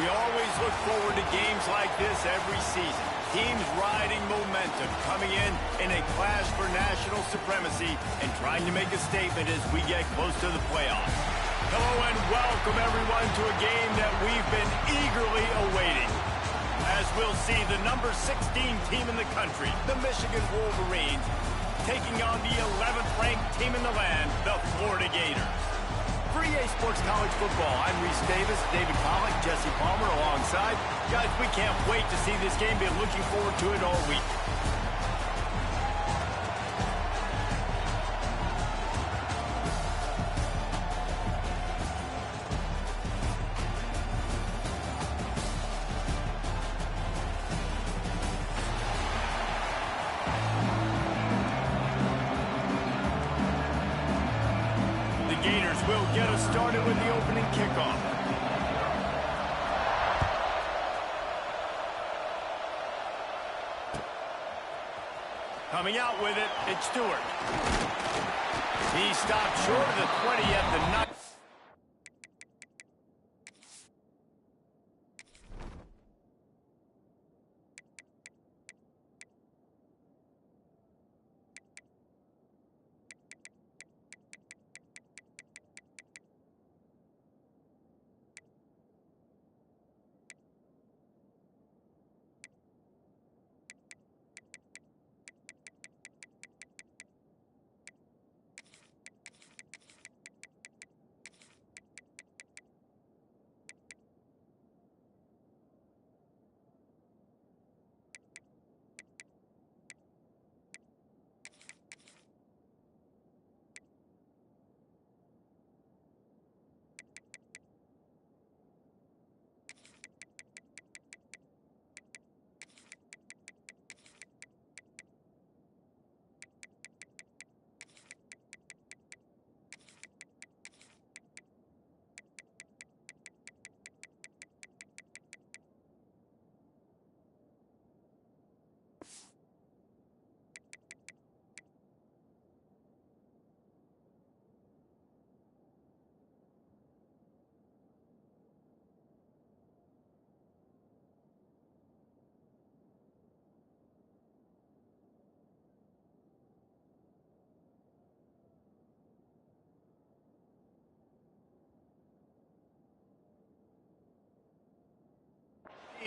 We always look forward to games like this every season. Teams riding momentum, coming in a clash for national supremacy and trying to make a statement as we get close to the playoffs. Hello and welcome everyone to a game that we've been eagerly awaiting. As we'll see the number 16 team in the country, the Michigan Wolverines, taking on the 11th ranked team in the land, the Florida Gators. For EA Sports College Football, I'm Reese Davis, David Pollack, Jesse Palmer alongside. Guys, we can't wait to see this game. Been looking forward to it all week. Gators will get us started with the opening kickoff. Coming out with it, it's Stewart. He stopped short of the 20 at the 9.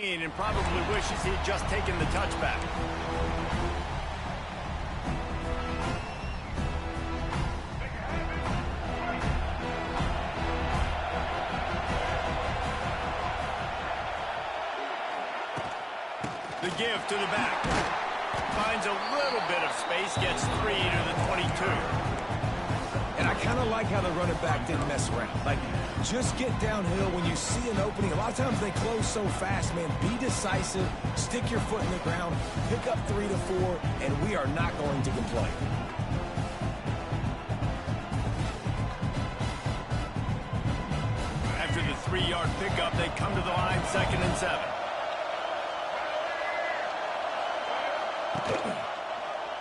And probably wishes he'd just taken the touchback. The give to the back. Finds a little bit of space, gets 3 to the 22. And I kind of like how the running back didn't mess around. Like, just get downhill when you see an opening. A lot of times they close so fast, man. Be decisive, stick your foot in the ground, pick up 3 to 4, and we are not going to complain. After the 3-yard pickup, they come to the line, 2nd and 7.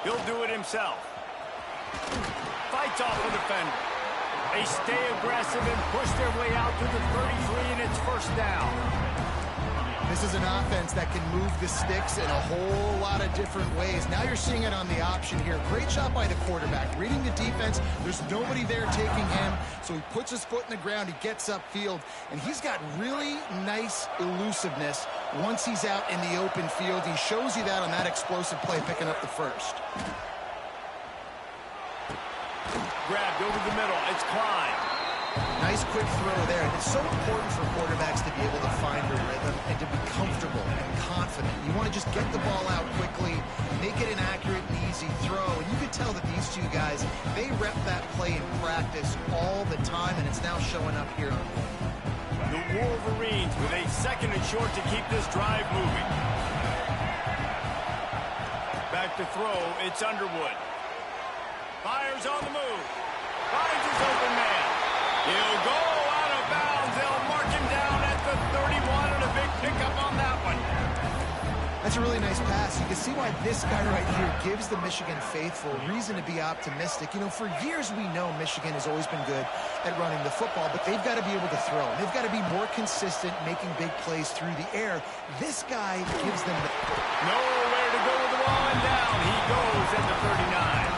He'll do it himself. Fights off a defender. They stay aggressive and push their way out to the 33, and it's 1st down. This is an offense that can move the sticks in a whole lot of different ways. Now you're seeing it on the option here. Great job by the quarterback. Reading the defense, there's nobody there taking him, so he puts his foot in the ground, he gets upfield, and he's got really nice elusiveness once he's out in the open field. He shows you that on that explosive play, picking up the 1st. Grabbed over the middle. It's Klein. Nice quick throw there. It's so important for quarterbacks to be able to find a rhythm and to be comfortable and confident. You want to just get the ball out quickly, make it an accurate and easy throw. And you could tell that these two guys, they rep that play in practice all the time, and it's now showing up here. The Wolverines with a 2nd and short to keep this drive moving. Back to throw. It's Underwood. Fires on the move. Finds his open man. He'll go out of bounds. They'll mark him down at the 31, and a big pickup on that one. That's That's a really nice pass. You can see why this guy right here gives the Michigan faithful reason to be optimistic. You know, for years we know Michigan has always been good at running the football, but they've got to be able to throw. They've got to be more consistent, making big plays through the air. This guy gives them the... Nowhere to go with the ball, and down he goes at the 39.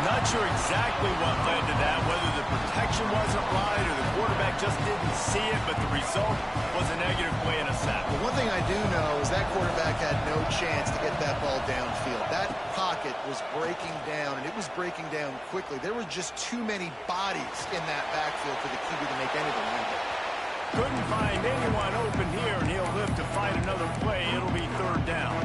Not sure exactly what led to that, whether the protection wasn't right or the quarterback just didn't see it, but the result was a negative play and a sack. Well, one thing I do know is that quarterback had no chance to get that ball downfield. That pocket was breaking down, and it was breaking down quickly. There were just too many bodies in that backfield for the QB to make anything happen. Couldn't find anyone open here, and he'll live to fight another play. It'll be third down.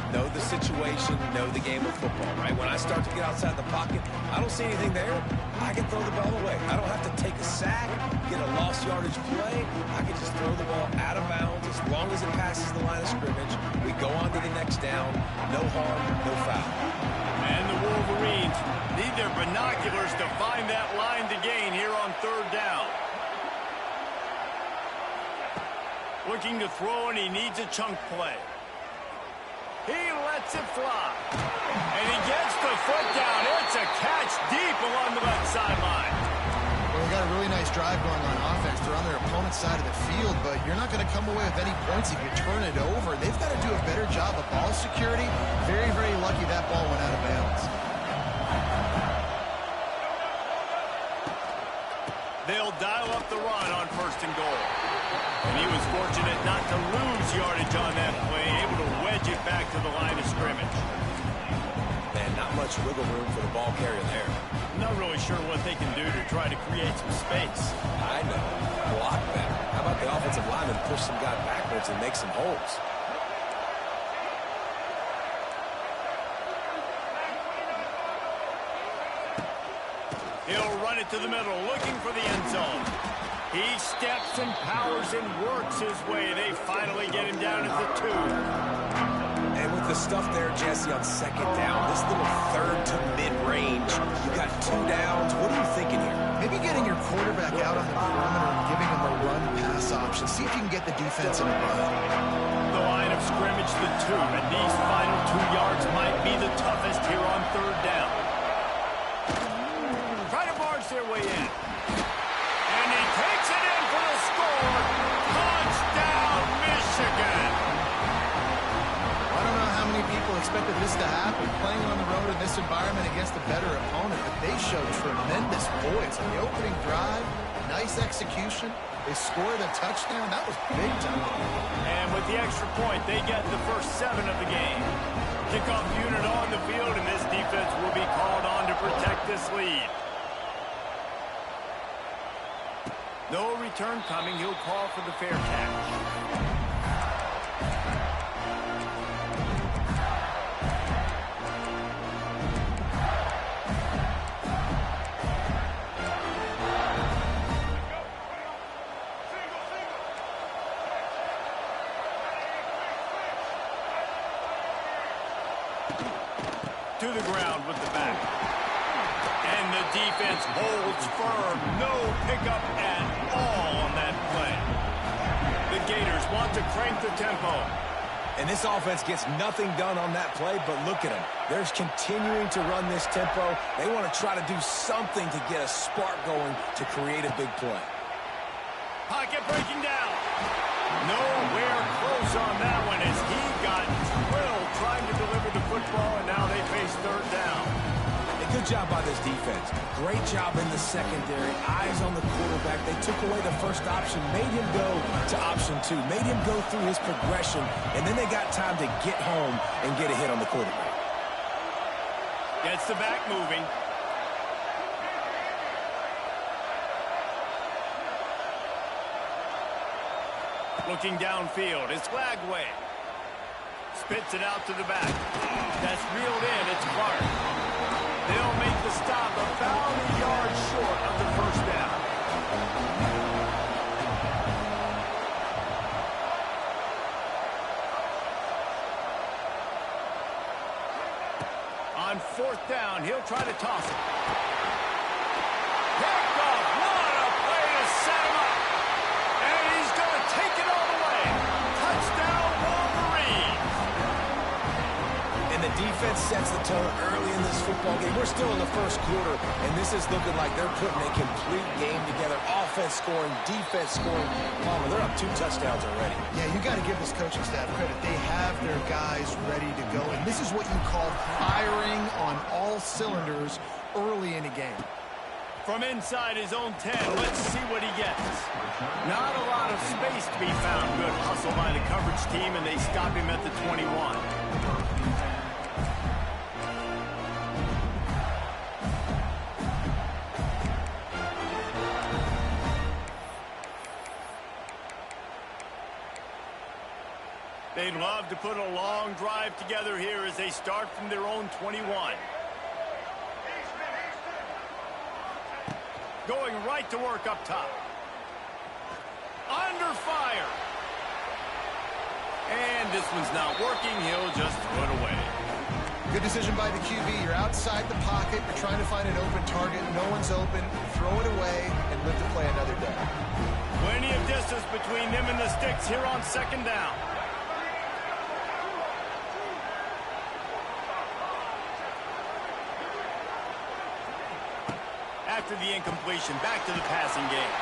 Know the situation, know the game of football, right? When I start to get outside the pocket, I don't see anything there, I can throw the ball away. I don't have to take a sack, get a lost yardage play. I can just throw the ball out of bounds as long as it passes the line of scrimmage. We go on to the next down. No harm, no foul. And the Wolverines need their binoculars to find that line to gain here on third down. Looking to throw, and he needs a chunk play. He lets it fly. And he gets the foot down. It's a catch deep along the left sideline. Well, they got a really nice drive going on offense. They're on their opponent's side of the field, but you're not going to come away with any points if you turn it over. They've got to do a better job of ball security. Very, very lucky that ball went out of bounds. They'll dial up the run on first and goal. And he was fortunate not to lose yardage on that play, able to wedge it back to the line of scrimmage. Man, not much wiggle room for the ball carrier there. Not really sure what they can do to try to create some space. I know. Block better. How about the offensive lineman push some guy backwards and make some holes? He'll run it to the middle, looking for the end zone. He steps and powers and works his way. They finally get him down at the 2. And with the stuff there, Jesse, on second down, this little third to mid-range, you got 2 downs. What are you thinking here? Maybe getting your quarterback out on the perimeter and giving him a run-pass option. See if you can get the defense in a run. The line of scrimmage, the 2, and these final 2 yards might be the toughest here on third down. Try to barge their way in. And he takes it in for the score. Touchdown, Michigan. I don't know how many people expected this to happen, playing on the road in this environment against a better opponent, but they showed tremendous poise on the opening drive. Nice execution. They scored a touchdown. That was big time. And with the extra point, they get the first 7 of the game. Kickoff unit on the field, and this defense will be called on to protect this lead. No return coming. He'll call for the fair catch. To the ground with the back. And the defense holds firm. No pickup at all on that play. The Gators want to crank the tempo. And this offense gets nothing done on that play, but look at them. They're continuing to run this tempo. They want to try to do something to get a spark going to create a big play. Pocket breaking down. Nowhere close on that one as he got drilled trying to deliver the football, and now they face third down. Good job by this defense. Great job in the secondary. Eyes on the quarterback. They took away the first option, made him go to option 2, made him go through his progression, and then they got time to get home and get a hit on the quarterback. Gets the back moving. Looking downfield, it's Lagway. Spits it out to the back. That's reeled in, it's Clark. They'll make the stop about a yard short of the first down. On fourth down, he'll try to toss it. Picked off. What a play to set him up. And he's going to take it all the way. Touchdown, Wolverines. defense sets the tone early in this football game. We're still in the first quarter, and this is looking like they're putting a complete game together. Offense scoring, defense scoring. Palmer, they're up 2 touchdowns already. Yeah, you got to give this coaching staff credit. They have their guys ready to go, and this is what you call firing on all cylinders early in a game. From inside his own 10, let's see what he gets. Not a lot of space to be found. Good hustle by the coverage team, and they stop him at the 21. They'd love to put a long drive together here as they start from their own 21. Going right to work up top. Under fire. And this one's not working. He'll just throw it away. Good decision by the QB. You're outside the pocket. You're trying to find an open target. No one's open. Throw it away and live to play another day. Plenty of distance between them and the sticks here on second down. After the incompletion, back to the passing game.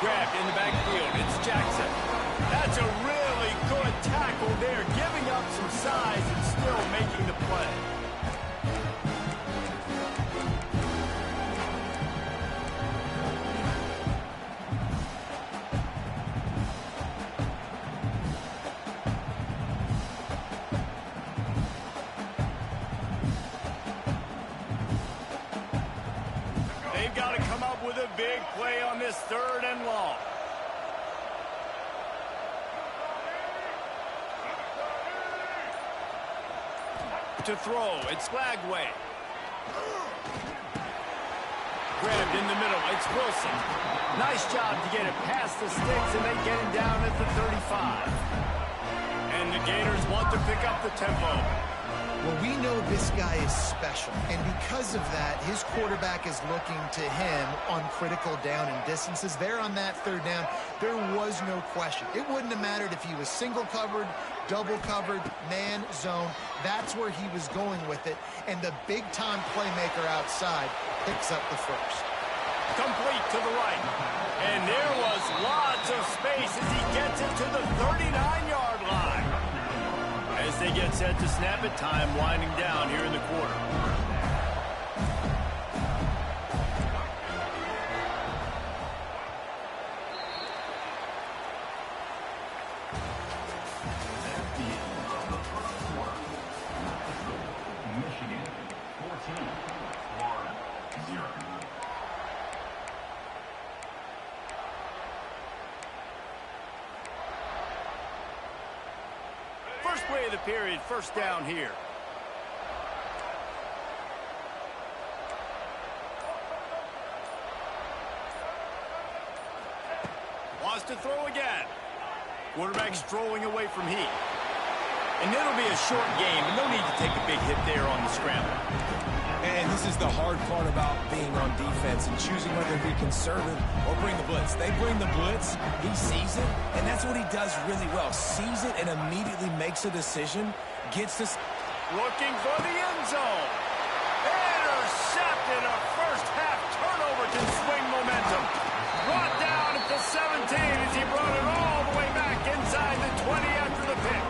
Grabbed in the backfield, it's Jackson. That's a really good tackle there, giving up some size and still making the play. They've got to come up with a big play on this 3rd and long. To throw, it's Lagway. Grabbed in the middle, it's Wilson. Nice job to get it past the sticks, and they get him down at the 35. And the Gators want to pick up the tempo. Well, we know this guy is special, and because of that, his quarterback is looking to him on critical down and distances. There on that 3rd down, there was no question. It wouldn't have mattered if he was single covered, double covered, man, zone. That's where he was going with it, and the big-time playmaker outside picks up the first. Complete to the right, and there was lots of space as he gets it to the 39-yard line. As they get set to snap it, time winding down here in the quarter. Michigan 14, Florida 0. First play of the period, first down here. Wants to throw again. Quarterback's throwing away from heat. And it'll be a short game, and no need to take a big hit there on the scramble. And this is the hard part about being on defense and choosing whether to be conservative or bring the blitz. They bring the blitz, he sees it, and that's what he does really well. Sees it and immediately makes a decision, gets this. Looking for the end zone. Intercepted, a first half turnover to swing momentum. Brought down at the 17 as he brought it all the way back inside the 20 after the pick.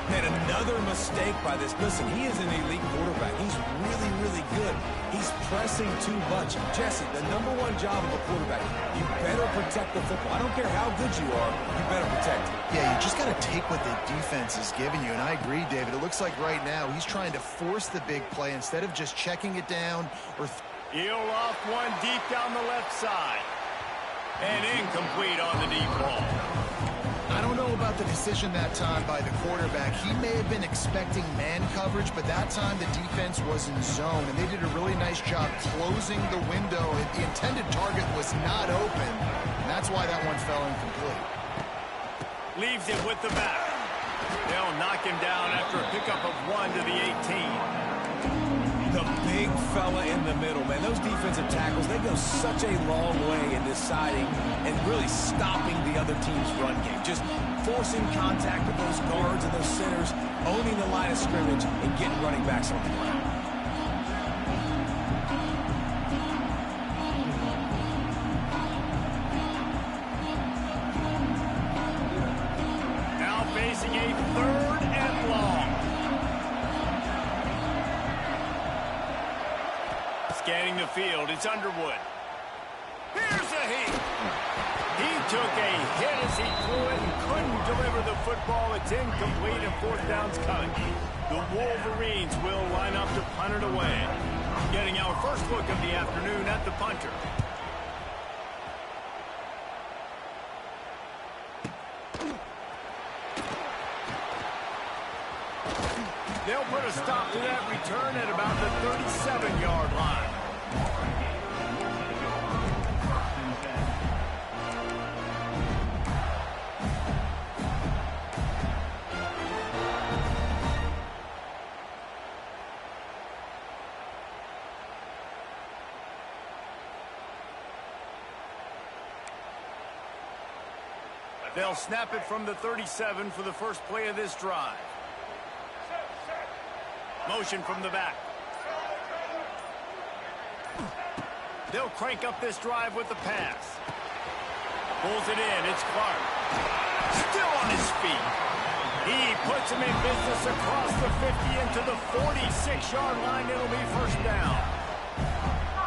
And another mistake by this. Listen, he is an elite quarterback. He's really, really good. He's pressing too much. Jesse, the #1 job of a quarterback, you better protect the football. I don't care how good you are, you better protect it. Yeah, you just got to take what the defense is giving you, and I agree, David. It looks like right now he's trying to force the big play instead of just checking it down or... He'll off one deep down the left side. And incomplete on the deep ball. I don't know about the decision that time by the quarterback. He may have been expecting man coverage, but that time the defense was in zone, and they did a really nice job closing the window. The intended target was not open, and that's why that one fell incomplete. Leaves it with the back. They'll knock him down after a pickup of 1 to the 18. The big fella in the middle, man. Those defensive tackles tackles, they go such a long way in deciding and really stopping the other team's run game. Just forcing contact with those guards and those centers, owning the line of scrimmage, and getting running backs on the ground. Now facing a 3rd and long. Scanning the field, it's Underwood. Here's a heat. He took a hit as he threw it and couldn't deliver the football. It's incomplete and 4th down's coming. The Wolverines will line up to punt it away. Getting our first look of the afternoon at the punter. They'll put a stop to that return at about the 37-yard line. They'll snap it from the 37 for the first play of this drive. Motion from the back. They'll crank up this drive with the pass. Pulls it in. It's Clark. Still on his feet. He puts him in business across the 50 into the 46-yard line. It'll be 1st down.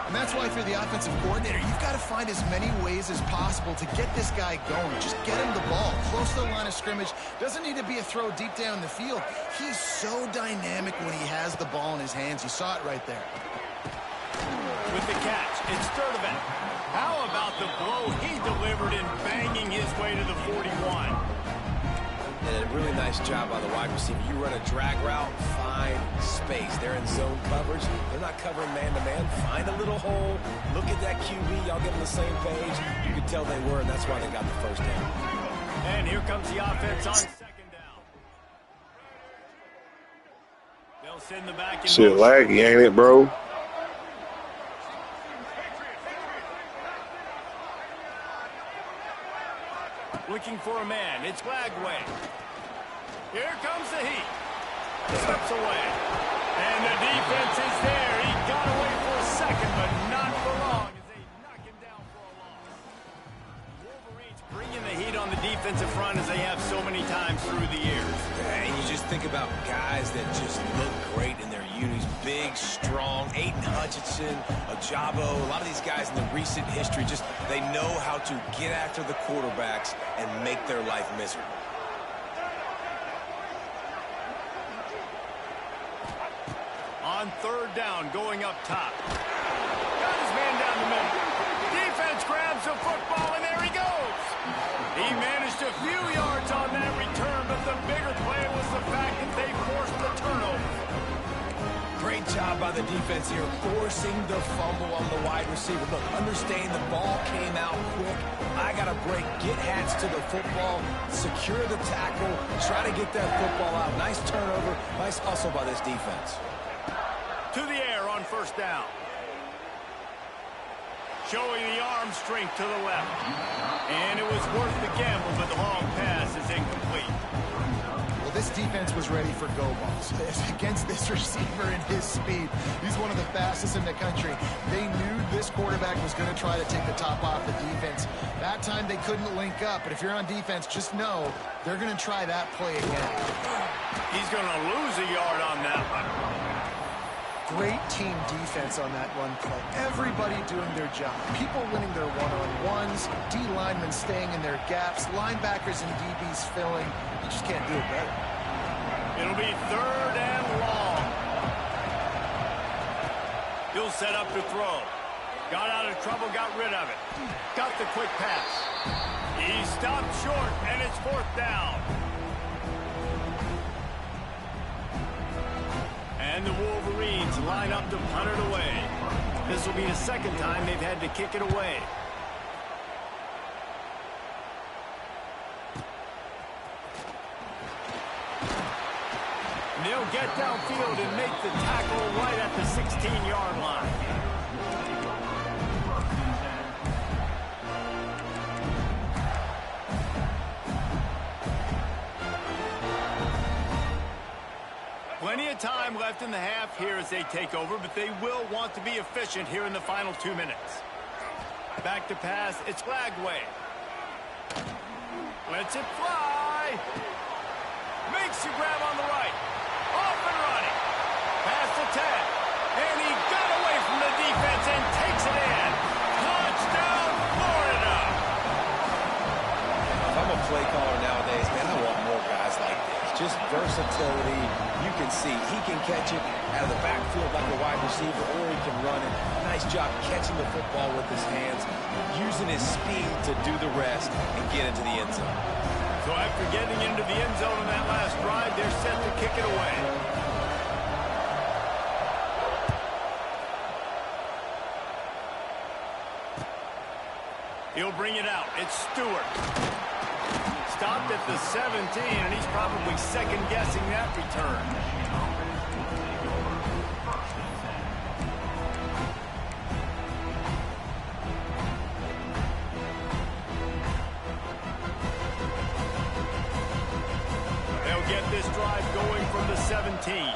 And that's why, if you're the offensive coordinator, you've got to find as many ways as possible to get this guy going. Just get him the ball close to the line of scrimmage. Doesn't need to be a throw deep down the field. He's so dynamic when he has the ball in his hands. You saw it right there. With the catch, it's Sturdivant. How about the blow he delivered in banging his way to the 41? And a really nice job by the wide receiver. You run a drag route, find space. They're in zone coverage. They're not covering man-to-man. Find a little hole. Look at that QB. Y'all get on the same page. You can tell they were, and that's why they got the 1st down. And here comes the offense on 2nd down. They'll send the back in Shit motion. laggy, ain't it, bro? Looking for a man. It's Lagway. Here comes the heat. Steps away. And the defense is there. He got away for a second, but not for long as they knock him down for a loss. Wolverines bringing the heat on the defensive front as they have so many times through the years. And you just think about guys that just look great in their unis. Big, strong, Aiden Hutchinson, Ajabo, a lot of these guys in the recent history, just they know how to get after the quarterbacks and make their life miserable. On 3rd down, going up top. Got his man down the middle. Defense grabs the football, and there he goes. He managed a few yards on that return, but the bigger play was the fact that they forced the turnover. Great job by the defense here, forcing the fumble on the wide receiver. Look, understand the ball came out quick. I got to break, get hats to the football, secure the tackle, try to get that football out. Nice turnover, nice hustle by this defense. To the air on 1st down. Showing the arm strength to the left. And it was worth the gamble, but the long pass is incomplete. Well, this defense was ready for go balls. Against this receiver and his speed, he's one of the fastest in the country. They knew this quarterback was going to try to take the top off the defense. That time they couldn't link up, but if you're on defense, just know they're going to try that play again. He's going to lose a yard on that one. Great team defense on that run play. Everybody doing their job. People winning their one-on-ones, D linemen staying in their gaps, linebackers and DBs filling. You just can't do it better. It'll be 3rd and long. He'll set up to throw. Got out of trouble, got rid of it. Got the quick pass. He stopped short, and it's 4th down. And the Wolverines line up to punt it away. This will be the 2nd time they've had to kick it away. And they'll get downfield and make the tackle right at the 16-yard line. time left in the half here as they take over, but they will want to be efficient here in the final 2 minutes. Back to pass. It's Lagway. Lets it fly. Makes the grab on the right. Off and running. Pass to 10. And he got away from the defense and takes it in. Touchdown, Florida. If I'm a play caller nowadays, man, I want more guys like this. Just versatility. You can see he can catch it out of the backfield like a wide receiver, or he can run it. Nice job catching the football with his hands, using his speed to do the rest and get into the end zone. So after getting into the end zone on that last drive, they're set to kick it away. He'll bring it out. It's Stewart. Stopped at the 17, and he's probably second-guessing that return. They'll get this drive going from the 17.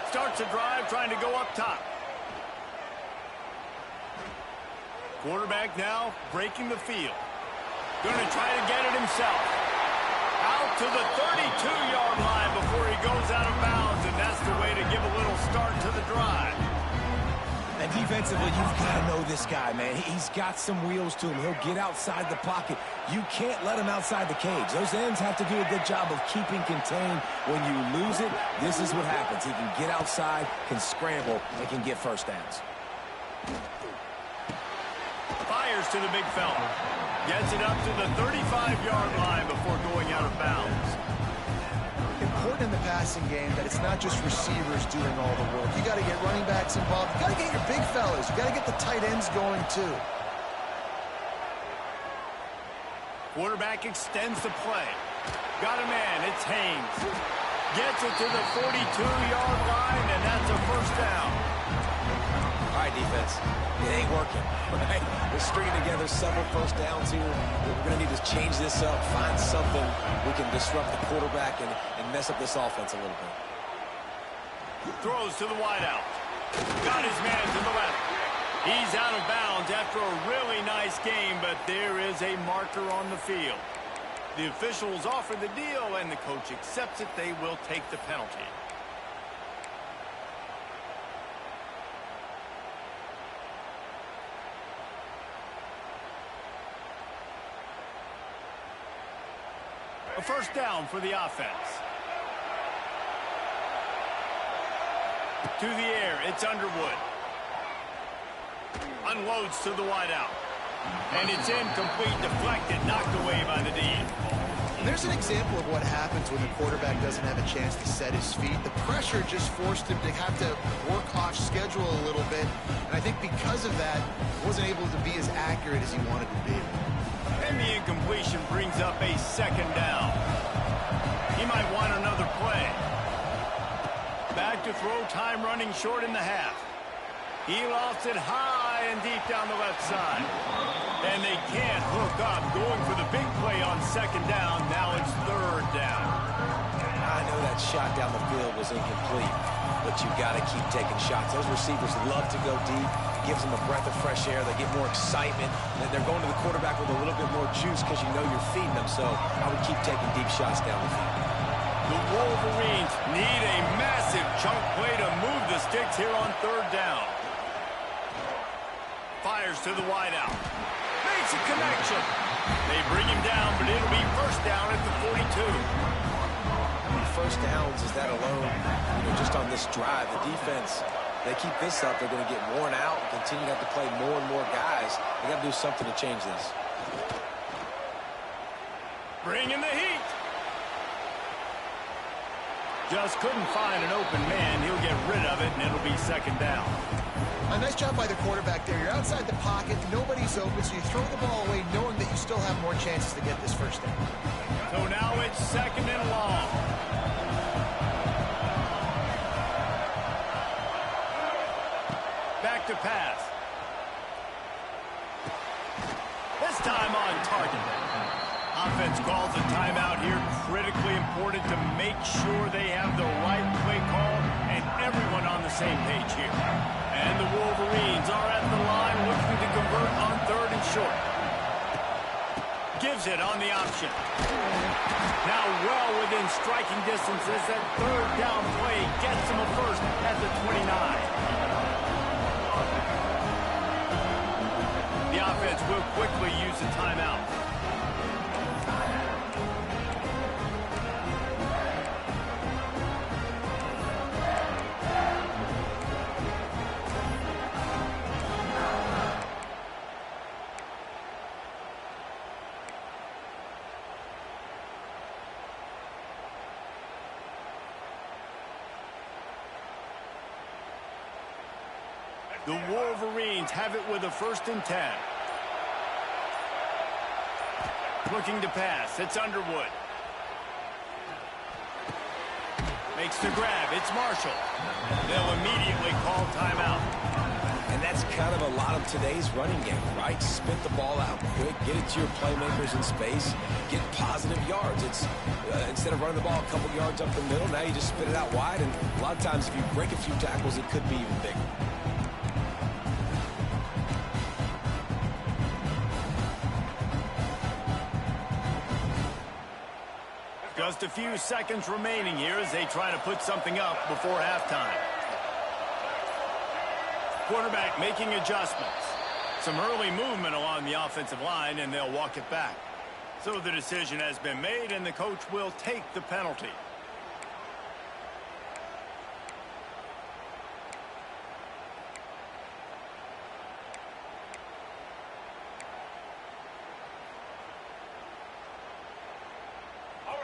Starts a drive trying to go up top. Quarterback now breaking the field. Going to try to get it himself. Out to the 32-yard line before he goes out of bounds, and that's the way to give a little start to the drive. And defensively, you've got to know this guy, man. He's got some wheels to him. He'll get outside the pocket. You can't let him outside the cage. Those ends have to do a good job of keeping contained. When you lose it, this is what happens. He can get outside, can scramble, and can get first downs. Fires to the big fella. Gets it up to the 35-yard line before going out of bounds. Important in the passing game that it's not just receivers doing all the work. You got to get running backs involved. You got to get your big fellas. You got to get the tight ends going too. Quarterback extends the play. Got a man. It's Haynes. Gets it to the 42-yard line, and that's a first down. All right, defense. It ain't working, right? We're stringing together several first downs here. We're going to need to change this up, find something we can disrupt the quarterback and mess up this offense a little bit. Throws to the wideout. Got his man to the left. He's out of bounds after a really nice game, but there is a marker on the field. The officials offer the deal, and the coach accepts it. They will take the penalty. A first down for the offense. To the air, it's Underwood. Unloads to the wideout. And it's incomplete, deflected, knocked away by the D. And there's an example of what happens when the quarterback doesn't have a chance to set his feet. The pressure just forced him to have to work off schedule a little bit. And I think because of that, wasn't able to be as accurate as he wanted to be. And the incompletion brings up a second down. He might want another play. Back to throw, time running short in the half. He lofts it high and deep down the left side. And they can't hook up, going for the big play on second down. Now it's third down. I know that shot down the field was incomplete, but you got to keep taking shots. Those receivers love to go deep. Gives them a breath of fresh air. They get more excitement. And they're going to the quarterback with a little bit more juice because you know you're feeding them. So I would keep taking deep shots down the field. The Wolverines need a massive chunk play to move the sticks here on third down. Fires to the wideout. Makes a connection. They bring him down, but it'll be first down at the 42. How many first downs is that alone? You know, just on this drive, the defense, they keep this up, they're going to get worn out and continue to have to play more and more guys. They got to do something to change this. Bringing the heat. Just couldn't find an open man. He'll get rid of it, and it'll be second down. A nice job by the quarterback there. You're outside the pocket, nobody's open, so you throw the ball away knowing that you still have more chances to get this first down. So now it's second and long. Back to pass. This time on target. offense calls a timeout here. Critically important to make sure they have the right play call and everyone on the same page here. And the Wolverines are at the line looking to convert on 3rd and short. Gives it on the option. Now well within striking distance as that 3rd down play gets him a first at the 29. The offense will quickly use the timeout. The Wolverines have it with a 1st and 10. Looking to pass. It's Underwood. Makes the grab. It's Marshall. They'll immediately call timeout. And that's kind of a lot of today's running game, right? Spit the ball out quick, get it to your playmakers in space, get positive yards. It's instead of running the ball a couple yards up the middle, now you just spit it out wide. And a lot of times if you break a few tackles, it could be even bigger. Just a few seconds remaining here as they try to put something up before halftime. Quarterback making adjustments. Some early movement along the offensive line, and they'll walk it back. So the decision has been made, and the coach will take the penalty.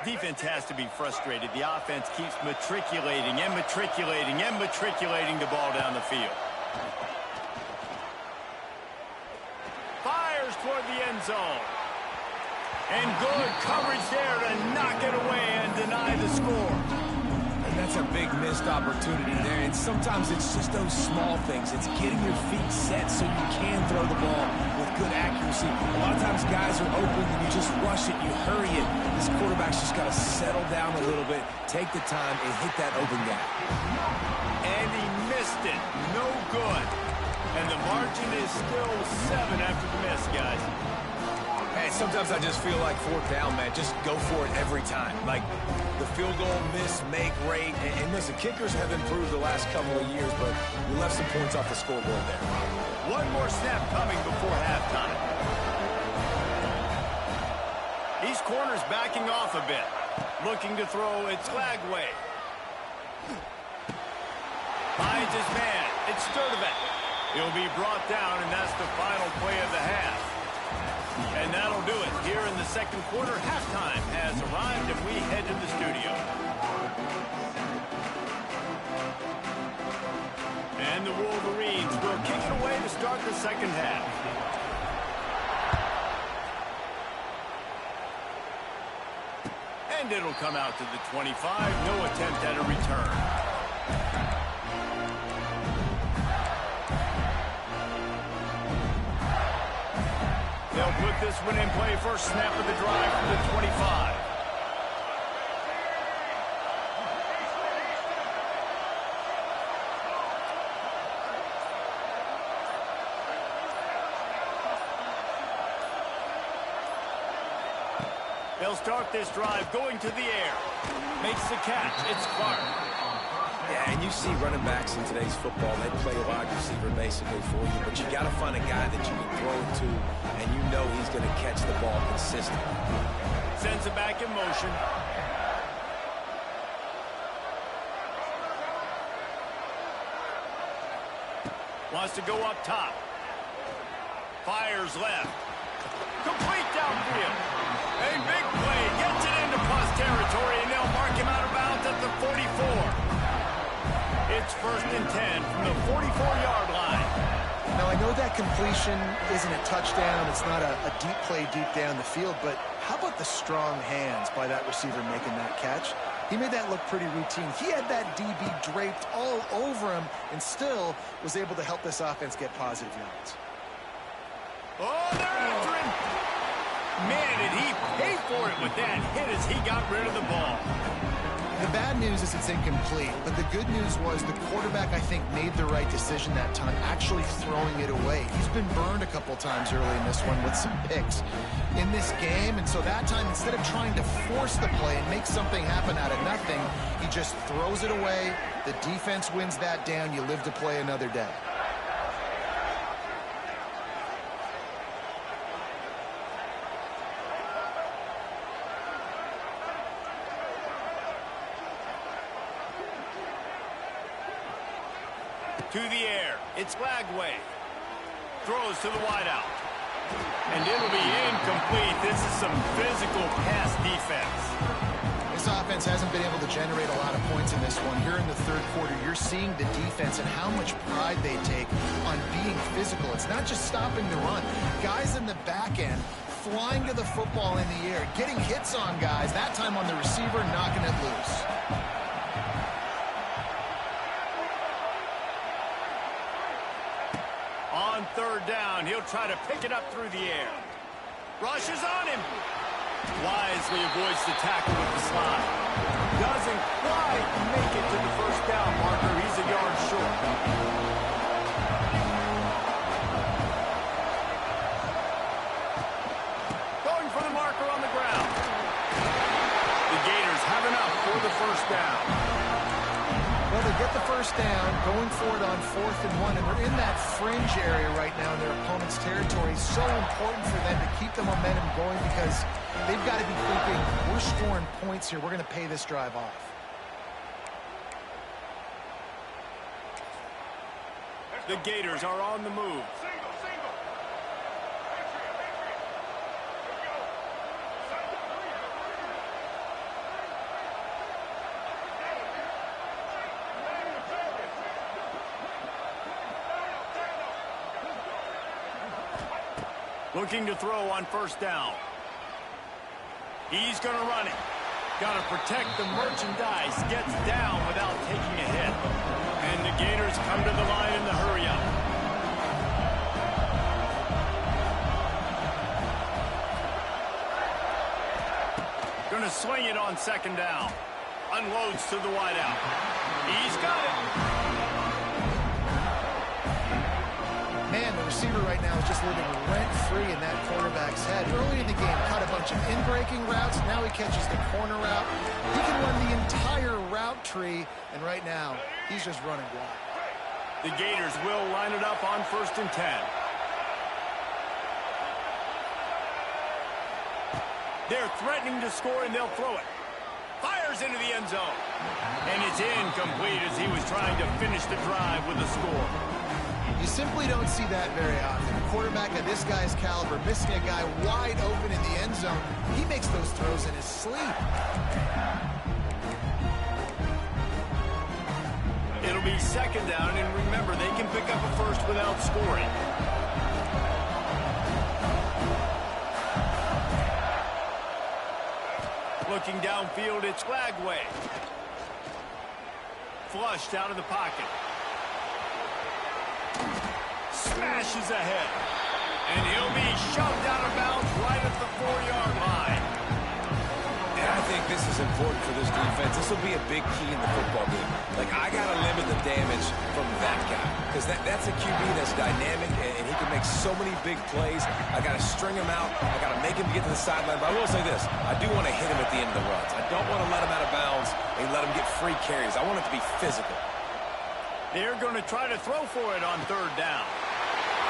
Defense has to be frustrated. The offense keeps matriculating and matriculating and matriculating the ball down the field. Fires toward the end zone. And good coverage there to knock it away and deny the score. And that's a big missed opportunity there. And sometimes it's just those small things. It's getting your feet set so you can throw the ball with good accuracy. A lot of times guys are open and you just rush it, you hurry it. This quarterback's just got to settle down a little bit, take the time, and hit that open gap. And he missed it. No good. And the margin is still 7 after the miss, guys. Hey, sometimes I just feel like 4th down, man. Just go for it every time. Like the field goal miss, make rate. And listen, kickers have improved the last couple of years, but we left some points off the scoreboard there. One more snap coming before halftime. These corners backing off a bit. Looking to throw it Slagway. Finds his man. It's Sturdivant. He'll be brought down, and that's the final play of the half. And that'll do it. Here in the 2nd quarter, halftime has arrived, and we head to the studio. And the Wolverines will kick it away to start the 2nd half. And it'll come out to the 25. No attempt at a return. They'll put this one in play. First snap of the drive from the 25. They'll start this drive going to the air. Makes the catch. It's Clark. Yeah, and you see running backs in today's football, they play wide receiver basically for you, but you got to find a guy that you can throw it to, and you know he's going to catch the ball consistently. Sends it back in motion. Wants to go up top. Fires left. Complete downfield. A big play. Gets it into plus territory, and they'll mark him out of bounds at the 44. It's 1st and 10 from the 44-yard line. Now, I know that completion isn't a touchdown. It's not a deep play deep down the field, but how about the strong hands by that receiver making that catch? He made that look pretty routine. He had that DB draped all over him and still was able to help this offense get positive yards. Oh, they're after him. Man, did he pay for it with that hit as he got rid of the ball. The bad news is it's incomplete, but the good news was the quarterback, I think, made the right decision that time, actually throwing it away. He's been burned a couple times early in this one with some picks in this game, and so that time, instead of trying to force the play and make something happen out of nothing, he just throws it away. The defense wins that down. You live to play another day. To the air, it's Lagway. Throws to the wideout. And it'll be incomplete. This is some physical pass defense. This offense hasn't been able to generate a lot of points in this one. Here in the third quarter, you're seeing the defense and how much pride they take on being physical. It's not just stopping the run. Guys in the back end flying to the football in the air, getting hits on guys, that time on the receiver, knocking it loose. On third down, he'll try to pick it up through the air. Rushes on him. Wisely avoids the tackle with the slide. Doesn't quite make it to the first down marker. He's a yard short. Going for the marker on the ground. The Gators have enough for the first down. Well, they get the first down, going for it on 4th and 1, and they're in that fringe area right now in their opponent's territory. So important for them to keep the momentum going because they've got to be thinking, we're scoring points here. We're going to pay this drive off. The Gators are on the move. Looking to throw on first down. He's going to run it. Got to protect the merchandise. Gets down without taking a hit. And the Gators come to the line in the hurry-up. Going to swing it on second down. Unloads to the wideout. He's got it. Man, the receiver right now is just living rent-free in that quarterback's head. Early in the game, cut a bunch of in-breaking routes. Now he catches the corner route. He can run the entire route tree, and right now, he's just running wild. The Gators will line it up on 1st and 10. They're threatening to score, and they'll throw it. Fires into the end zone. And it's incomplete as he was trying to finish the drive with a score. You simply don't see that very often. A quarterback of this guy's caliber missing a guy wide open in the end zone. He makes those throws in his sleep. It'll be second down, and remember, they can pick up a first without scoring. Looking downfield, it's Lagway. Flushed out of the pocket. Smashes ahead. And he'll be shoved out of bounds right at the 4-yard line. And I think this is important for this defense. This will be a big key in the football game. Like, I got to limit the damage from that guy. Because that's a QB that's dynamic, and he can make so many big plays. I got to string him out. I got to make him get to the sideline. But I will say this. I do want to hit him at the end of the runs. I don't want to let him out of bounds and let him get free carries. I want it to be physical. They're going to try to throw for it on third down.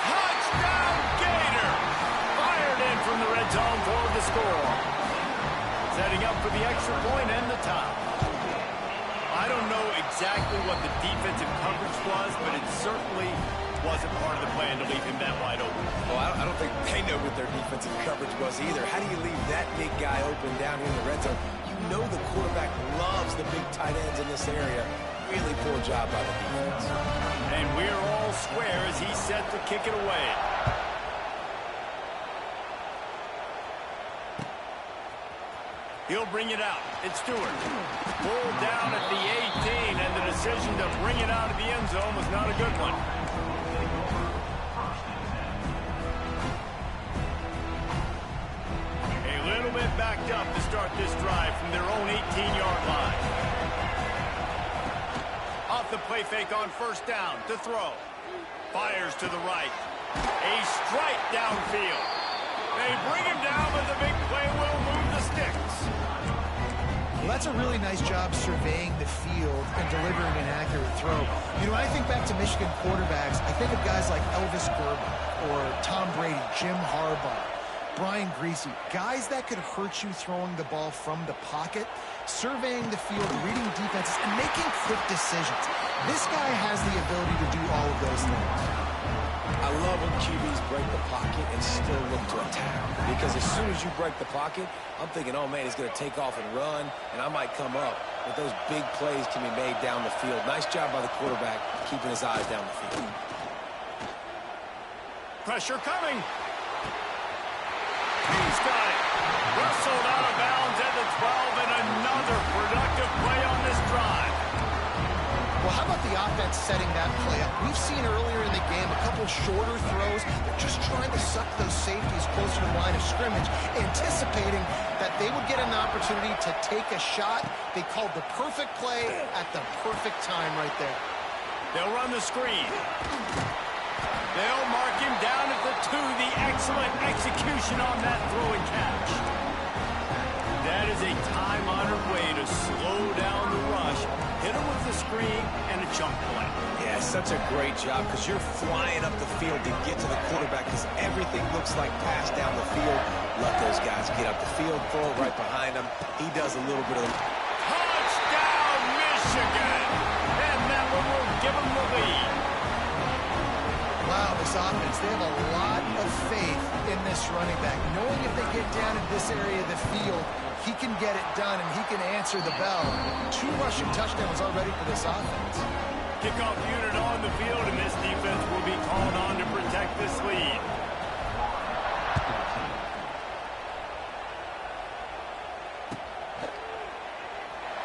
Touchdown, Gator! Fired in from the red zone for the score. Setting up for the extra point and the tie. I don't know exactly what the defensive coverage was, but it certainly wasn't part of the plan to leave him that wide open. Well, I don't think they know what their defensive coverage was either. How do you leave that big guy open down here in the red zone? You know the quarterback loves the big tight ends in this area. Really poor job by the defense. And we're all square as he's set to kick it away. He'll bring it out. It's Stewart. Pulled down at the 18, and the decision to bring it out of the end zone was not a good one. play fake on first down to throw. Fires to the right. A strike downfield. They bring him down, but the big play will move the sticks. Well, that's a really nice job surveying the field and delivering an accurate throw. You know, when I think back to Michigan quarterbacks, I think of guys like Elvis Gerber or Tom Brady, Jim Harbaugh, Brian Greasy, guys that could hurt you throwing the ball from the pocket, surveying the field, reading defenses, and making quick decisions. This guy has the ability to do all of those things. I love when QBs break the pocket and still look to attack. Because as soon as you break the pocket, I'm thinking, oh, man, he's going to take off and run, and I might come up. But those big plays can be made down the field. Nice job by the quarterback keeping his eyes down the field. Pressure coming. He's got it. Wrestled out of bounds at the 12, and another productive play on this drive. Well, how about the offense setting that play up? We've seen earlier in the game a couple shorter throws. They're just trying to suck those safeties closer to the line of scrimmage, anticipating that they would get an opportunity to take a shot. They called the perfect play at the perfect time right there. They'll run the screen. They'll mark him down at the 2. The excellent execution on that throw and catch. That is a time-honored way to slow down the rush. Hit him with the screen and a chunk play. Yeah, such a great job because you're flying up the field to get to the quarterback because everything looks like pass down the field. Let those guys get up the field, throw it right behind him. He does a little bit of... Touchdown, Michigan! And that one will give him the lead. Wow, this offense, they have a lot of faith in this running back. Knowing if they get down in this area of the field, he can get it done and he can answer the bell. 2 rushing touchdowns already for this offense. Kickoff unit on the field, and this defense will be called on to protect this lead.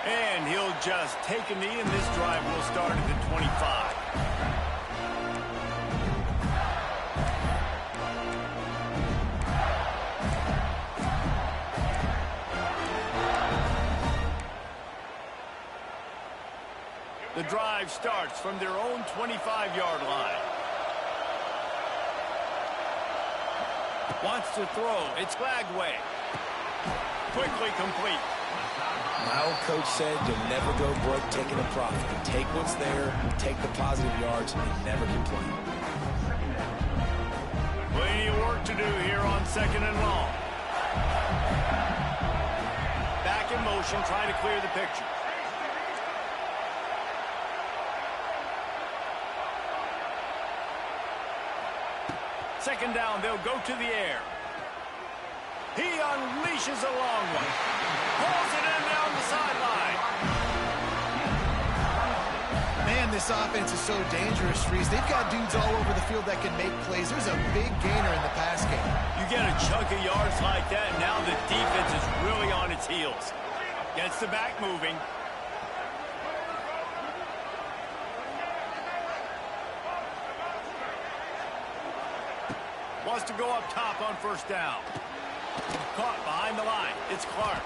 And he'll just take a knee, and this drive will start at the 25. The drive starts from their own 25-yard line. Wants to throw. It's Glagway. Quickly complete. My old coach said you'll never go broke taking a profit. Take what's there, take the positive yards, and never complain. Plenty of work to do here on 2nd and long. Back in motion, trying to clear the picture. Second down, they'll go to the air. He unleashes a long one. Pulls it in down the sideline. Man, this offense is so dangerous, Reese. They've got dudes all over the field that can make plays. There's a big gainer in the pass game. You get a chunk of yards like that, now the defense is really on its heels. Gets the back moving. Wants to go up top on first down. Caught behind the line. It's Clark.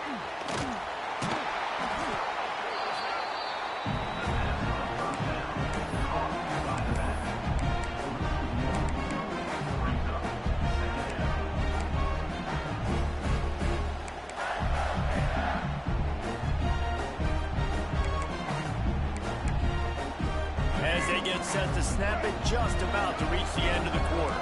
As they get set to snap it, just about to reach the end of the quarter.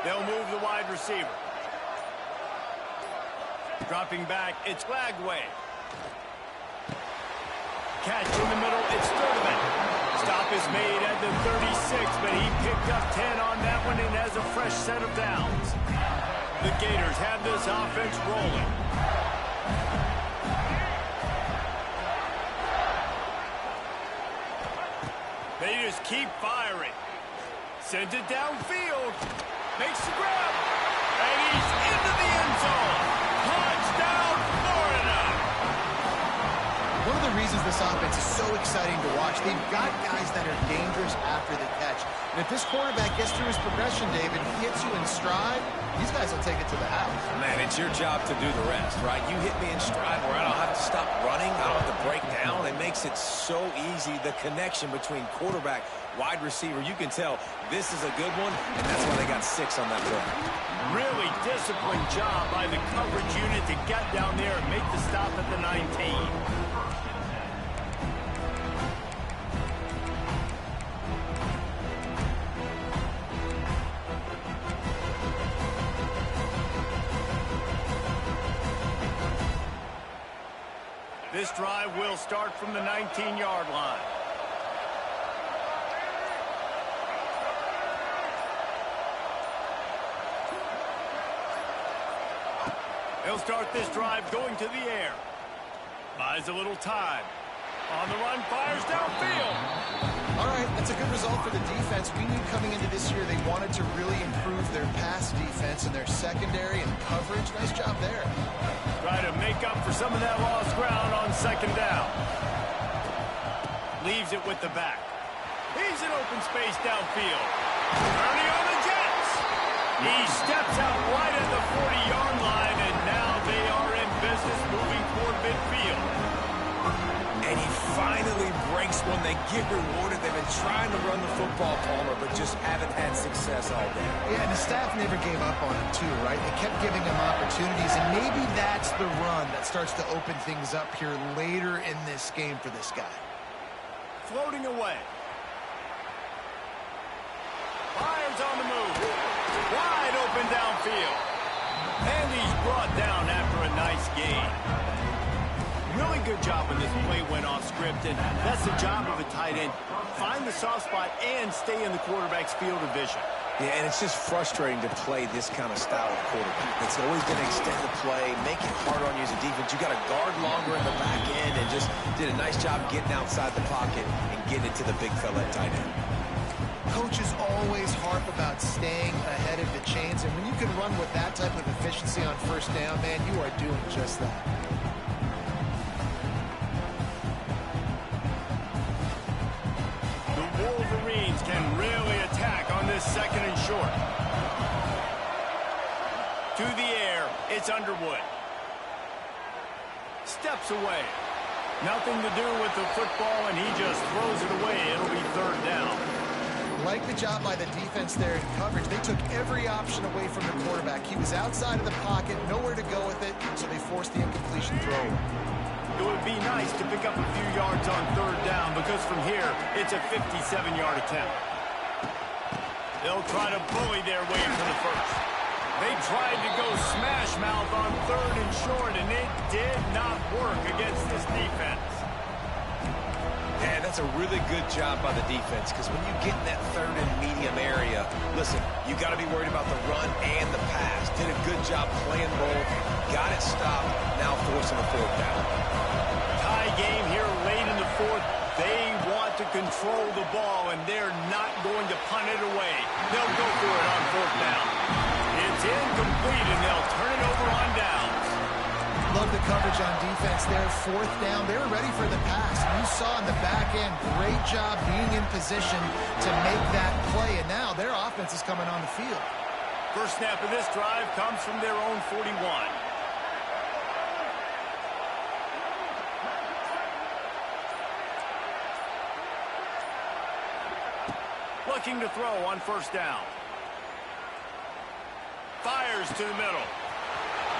They'll move the wide receiver. Dropping back, it's Glagway. Catch in the middle, it's Sturdivant. Stop is made at the 36, but he picked up 10 on that one and has a fresh set of downs. The Gators have this offense rolling. They just keep firing. Sends it downfield. Makes the grab. And he's into the end zone. Touchdown, Florida. One of the reasons this offense is so exciting to watch, they've got guys that are dangerous after the catch. And if this quarterback gets through his progression, David, he hits you in stride, these guys will take it to the house. Man, it's your job to do the rest, right? You hit me in stride where I don't have to stop running. I don't have to break down. It makes it so easy, the connection between quarterback, wide receiver. You can tell this is a good one, and that's why they got 6 on that play. Really disciplined job by the coverage unit to get down there and make the stop at the 19. This drive will start from the 19-yard line. He'll start this drive going to the air. Buys a little time. On the run, fires downfield. All right, that's a good result for the defense. We knew coming into this year they wanted to really improve their pass defense and their secondary and coverage. Nice job there. Try to make up for some of that lost ground on second down. Leaves it with the back. He's in open space downfield. Turning on the Jets. He steps out right at the 40-yard line, and now they are in business moving toward midfield. And he finally breaks one. They get rewarded. They've been trying to run the football, Palmer, but just haven't had success all day. Yeah, and the staff never gave up on him, too, right? They kept giving him opportunities, and maybe that's the run that starts to open things up here later in this game for this guy. Floating away. Fires on the move. Wide open downfield. And he's brought down after a nice gain. Really good job when this play went off script, and that's the job of a tight end. Find the soft spot and stay in the quarterback's field of vision. Yeah, and it's just frustrating to play this kind of style of quarterback. It's always going to extend the play, make it harder on you as a defense. You got to guard longer in the back end, and just did a nice job getting outside the pocket and getting it to the big fella at tight end. Coaches always harp about staying ahead of the chains, and when you can run with that type of efficiency on first down, man, you are doing just that. Wolverines can really attack on this second and short. To the air, it's Underwood. Steps away. Nothing to do with the football, and he just throws it away. It'll be third down. Like the job by the defense there in coverage. They took every option away from the quarterback. He was outside of the pocket, nowhere to go with it, so they forced the incompletion throw. It would be nice to pick up a few yards on third down, because from here, it's a 57-yard attempt. They'll try to bully their way for the first. They tried to go smash mouth on third and short, and it did not work against this defense. And that's a really good job by the defense, because when you get in that third and medium area, listen, you got to be worried about the run and the pass. Did a good job playing both, got it stopped, now forcing a fourth down. Tie game here late in the fourth. They want to control the ball, and they're not going to punt it away. They'll go for it on fourth down. It's incomplete, and they'll turn it over on downs. Love the coverage on defense there. Fourth down, they were ready for the pass. You saw in the back end, great job being in position to make that play, and now their offense is coming on the field. First snap of this drive comes from their own 41. Looking to throw on first down. Fires to the middle.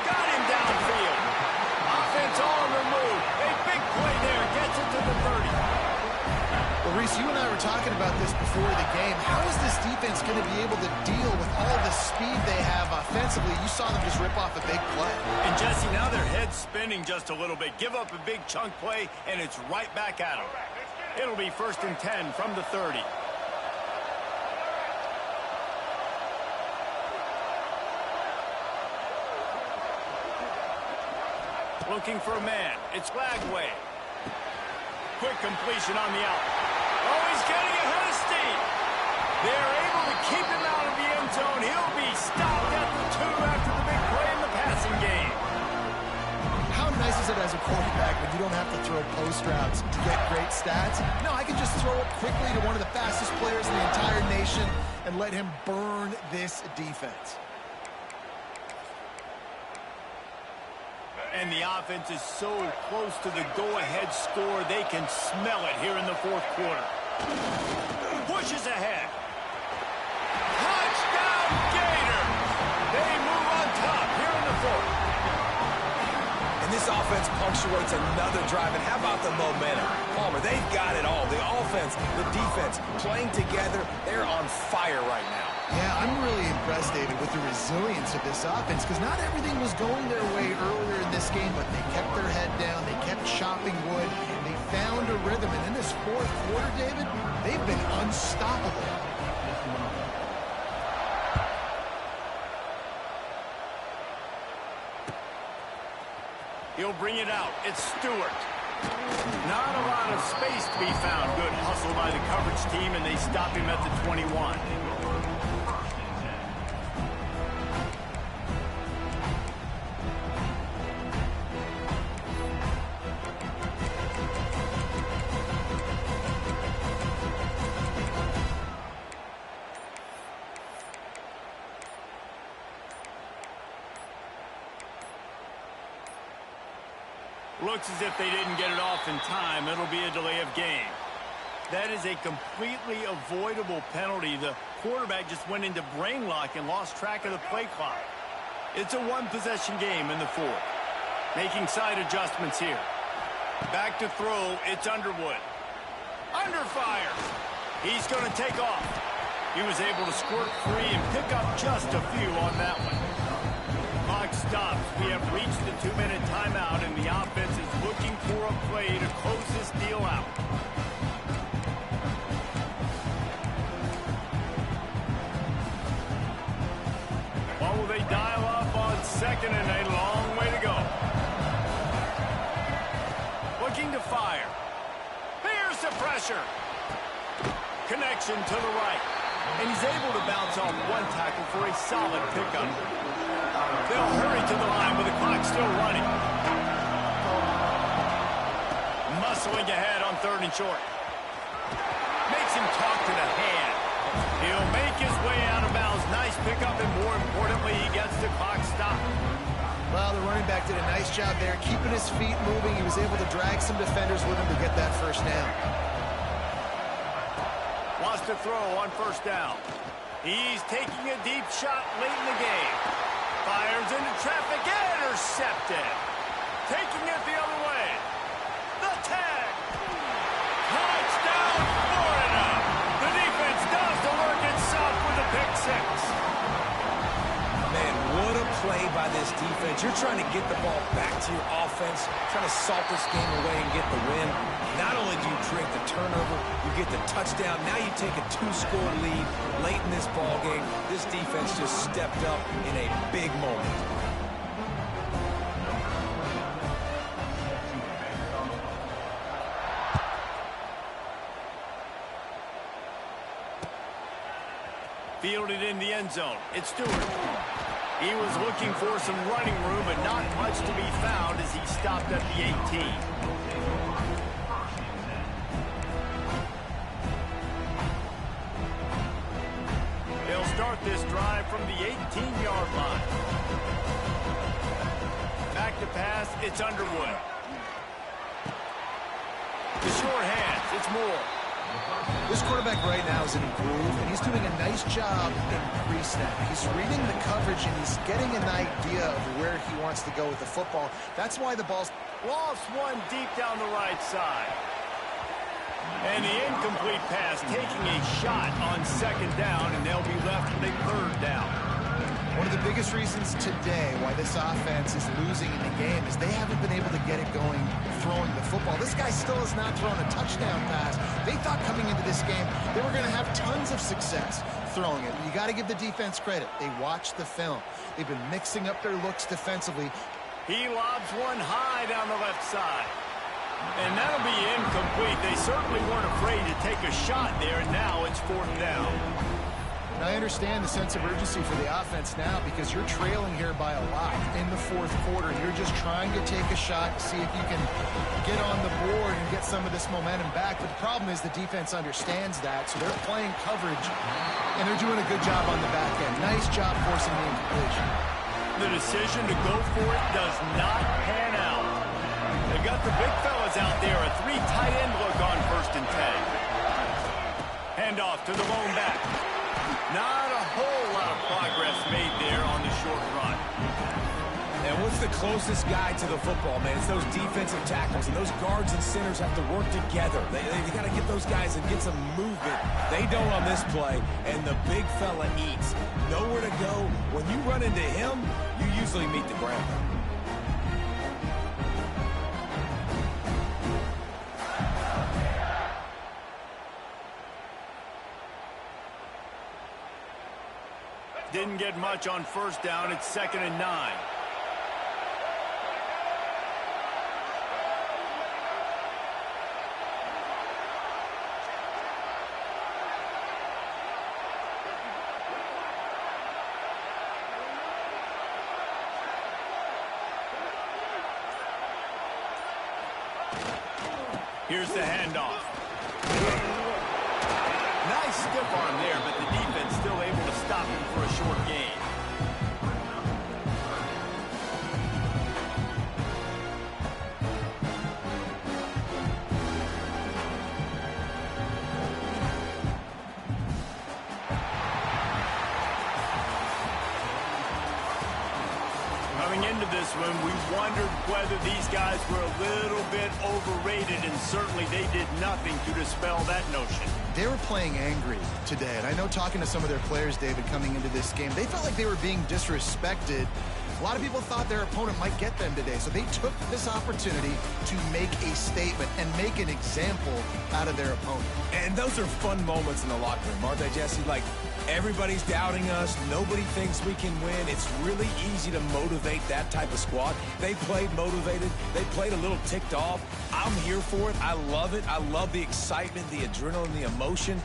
Got him downfield. Offense on the move. A big play there. Gets it to the 30. Well, Reese, you and I were talking about this before the game. How is this defense going to be able to deal with all the speed they have offensively? You saw them just rip off a big play. And, Jesse, now their head's spinning just a little bit. Give up a big chunk play, and it's right back at them. It'll be 1st and 10 from the 30. Looking for a man. It's Lagway. Quick completion on the out. Oh, he's getting ahead. They're able to keep him out of the end zone. He'll be stopped at the 2 after the big play in the passing game. How nice is it as a quarterback when you don't have to throw post routes to get great stats? No, I can just throw it quickly to one of the fastest players in the entire nation and let him burn this defense. And the offense is so close to the go-ahead score, they can smell it here in the fourth quarter. Pushes ahead. Touchdown, Gator! They move on top here in the fourth. And this offense punctuates another drive. And how about the momentum? Palmer, they've got it all. The offense, the defense, playing together. They're on fire right now. Yeah, I'm really impressed, David, with the resilience of this offense because not everything was going their way earlier in this game, but they kept their head down. They kept chopping wood. They found a rhythm. And in this fourth quarter, David, they've been unstoppable. He'll bring it out. It's Stewart. Not a lot of space to be found. Good hustle by the coverage team, and they stop him at the 21. Looks as if they didn't get it off in time. It'll be a delay of game. That is a completely avoidable penalty. The quarterback just went into brain lock and lost track of the play clock. It's a one-possession game in the fourth. Making side adjustments here. Back to throw. It's Underwood. Under fire. He's going to take off. He was able to squirt free and pick up just a few on that one. Clock stops. We have reached the 2-minute timeout, and the offense is looking for a play to close this deal out. What will they dial up on second, and a long way to go? Looking to fire. Here's the pressure. Connection to the right. And he's able to bounce off one tackle for a solid pickup. They'll hurry to the line with the clock still running. Muscling ahead on 3rd and short. Makes him talk to the hand. He'll make his way out of bounds. Nice pickup, and more importantly, he gets the clock stopped. Well, the running back did a nice job there, keeping his feet moving. He was able to drag some defenders with him to get that first down. Wants to throw on 1st down. He's taking a deep shot late in the game. Fires into traffic, intercepted. Taking it the other way. The tag. Touchdown, Florida. The defense does the work itself with a pick 6. Man, what a play by this defense. You're trying to get the ball back to your offense, trying to salt this game away and get the win. Not only do you create the turnover, you get the touchdown. Now you take a 2-score lead late in this ball game. This defense just stepped up in a big moment. Fielded in the end zone. It's Stewart. He was looking for some running room, but not much to be found as he stopped at the 18. They'll start this drive from the 18-yard line. Back to pass, it's Underwood. The short hands, it's Moore. This quarterback right now is in a groove, and he's doing a nice job in pre-snap. He's reading the coverage, and he's getting an idea of where he wants to go with the football. That's why the ball's lost one deep down the right side. And the incomplete pass taking a shot on 2nd down, and they'll be left with a 3rd down. One of the biggest reasons today why this offense is losing in the game is they haven't been able to get it going throwing the football. This guy still has not thrown a touchdown pass. They thought coming into this game they were going to have tons of success throwing it. You got to give the defense credit. They watched the film. They've been mixing up their looks defensively. He lobs one high down the left side. And that'll be incomplete. They certainly weren't afraid to take a shot there, and now it's 4th down. And I understand the sense of urgency for the offense now because you're trailing here by a lot in the 4th quarter. You're just trying to take a shot to see if you can get on the board and get some of this momentum back. But the problem is the defense understands that, so they're playing coverage, and they're doing a good job on the back end. Nice job forcing the incompletion. The decision to go for it does not pan out. They got the big fellas out there, a 3 tight end look on 1st and 10. Handoff to the lone back. Not a whole lot of progress made there on the short run. And what's the closest guy to the football, man? It's those defensive tackles, and those guards and centers have to work together. They got to get those guys and get some movement. They don't on this play, and the big fella eats. Nowhere to go. When you run into him, you usually meet the ground. Didn't get much on 1st down. It's 2nd and 9. Here's the handoff. Nice stiff arm there, but the defense still able to stop him for a short gain. Coming into this one, we wondered whether these guys were a little bit overrated, and certainly they did nothing to dispel that notion. They were playing angry today, and I know talking to some of their players, David, coming into this game, they felt like they were being disrespected. A lot of people thought their opponent might get them today, so they took this opportunity to make a statement and make an example out of their opponent. And those are fun moments in the locker room, aren't they, Jesse? Like, everybody's doubting us. Nobody thinks we can win. It's really easy to motivate that type of squad. They played motivated. They played a little ticked off. I'm here for it. I love it. I love the excitement, the adrenaline, the emotion.